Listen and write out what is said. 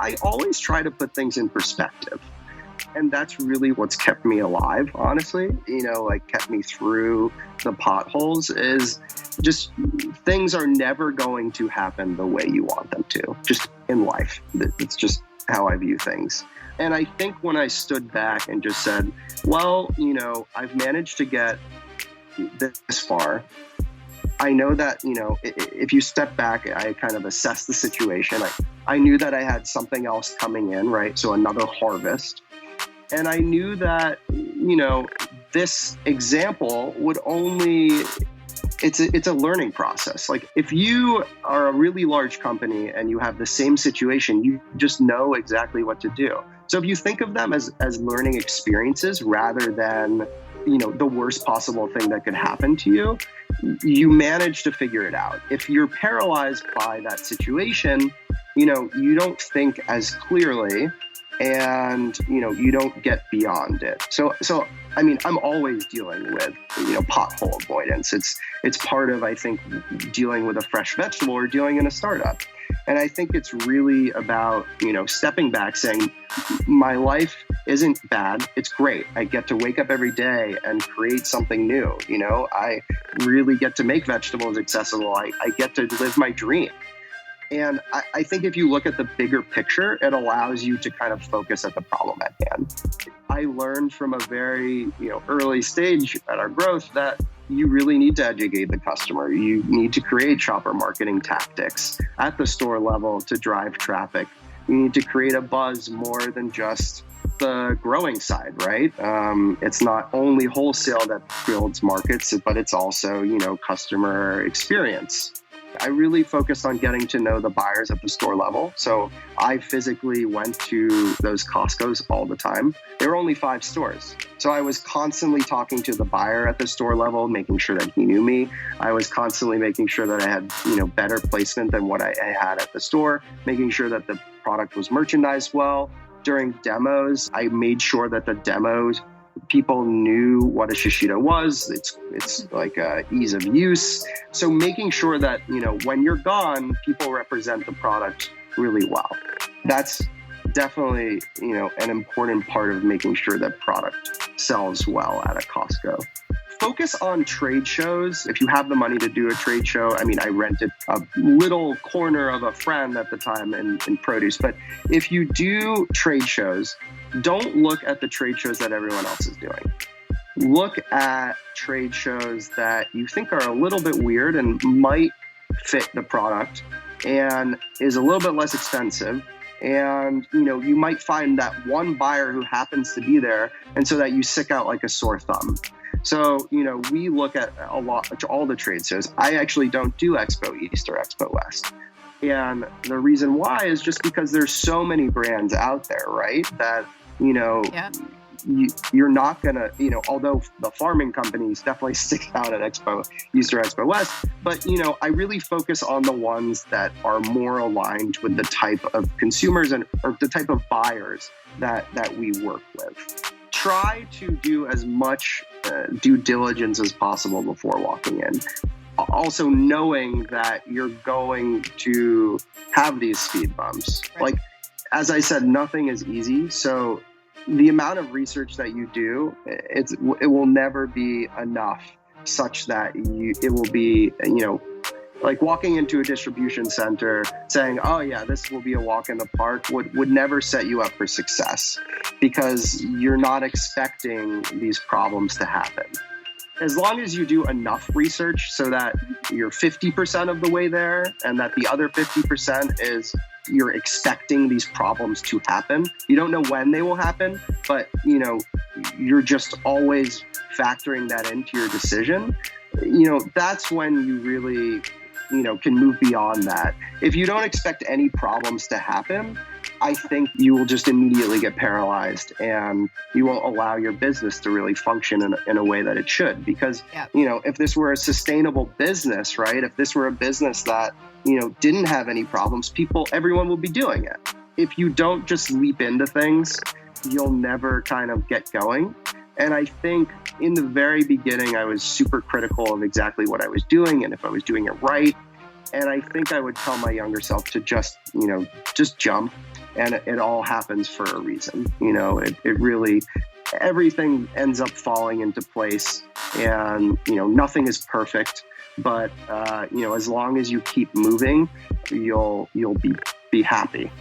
I always try to put things in perspective. And that's really what's kept me alive, honestly. Like kept me through the potholes is just things are never going to happen the way you want them to, just in life. It's just how I view things. And I think when I stood back and just said, well, I've managed to get this far. I know that, if you step back, I kind of assess the situation. I knew that I had something else coming in, right? So another harvest. And I knew that, this example would only, it's a learning process. Like if you are a really large company and you have the same situation, you just know exactly what to do. So if you think of them as learning experiences rather than, the worst possible thing that could happen to you, you manage to figure it out. If you're paralyzed by that situation, you don't think as clearly and, you don't get beyond it. So I'm always dealing with, pothole avoidance. It's part of, I think, dealing with a fresh vegetable or dealing in a startup. And I think it's really about, stepping back, saying, my life isn't bad. It's great. I get to wake up every day and create something new. I really get to make vegetables accessible. I get to live my dream. And I think if you look at the bigger picture, it allows you to kind of focus at the problem at hand. I learned from a very early stage at our growth that you really need to educate the customer. You need to create shopper marketing tactics at the store level to drive traffic. You need to create a buzz more than just the growing side, right? It's not only wholesale that builds markets, but it's also, customer experience. I really focused on getting to know the buyers at the store level. So I physically went to those Costco's all the time. There were only 5 stores. So I was constantly talking to the buyer at the store level, making sure that he knew me. I was constantly making sure that I had, better placement than what I had at the store, making sure that the product was merchandised well. During demos, I made sure that the demos people knew what a shishito was. It's like ease of use. So making sure that, when you're gone, people represent the product really well. That's definitely, an important part of making sure that product sells well at a Costco. Focus on trade shows. If you have the money to do a trade show, I rented a little corner of a friend at the time in produce. But if you do trade shows, don't look at the trade shows that everyone else is doing. Look at trade shows that you think are a little bit weird and might fit the product and is a little bit less expensive. And, you might find that one buyer who happens to be there, and so that you stick out like a sore thumb. So, we look at all the trade shows. I actually don't do Expo East or Expo West. And the reason why is just because there's so many brands out there, right? That, you're not going to, although the farming companies definitely stick out at Expo East or Expo West, but, I really focus on the ones that are more aligned with the type of consumers or the type of buyers that we work with. Try to do as much due diligence as possible before walking in. Also knowing that you're going to have these speed bumps. Right. Like, as I said, nothing is easy. So the amount of research that you do, it will never be enough such that it will be, like walking into a distribution center saying, oh yeah, this will be a walk in the park would never set you up for success because you're not expecting these problems to happen. As long as you do enough research so that you're 50% of the way there and that the other 50% is you're expecting these problems to happen. You don't know when they will happen, but you're just always factoring that into your decision. That's when you really can move beyond that. If you don't expect any problems to happen, I think you will just immediately get paralyzed and you won't allow your business to really function in a way that it should. Because, if this were a sustainable business, right? If this were a business that, didn't have any problems, everyone will be doing it. If you don't just leap into things, you'll never kind of get going. And I think in the very beginning, I was super critical of exactly what I was doing and if I was doing it right. And I think I would tell my younger self to just jump. and it all happens for a reason. It really, everything ends up falling into place, and nothing is perfect, but as long as you keep moving, you'll be happy.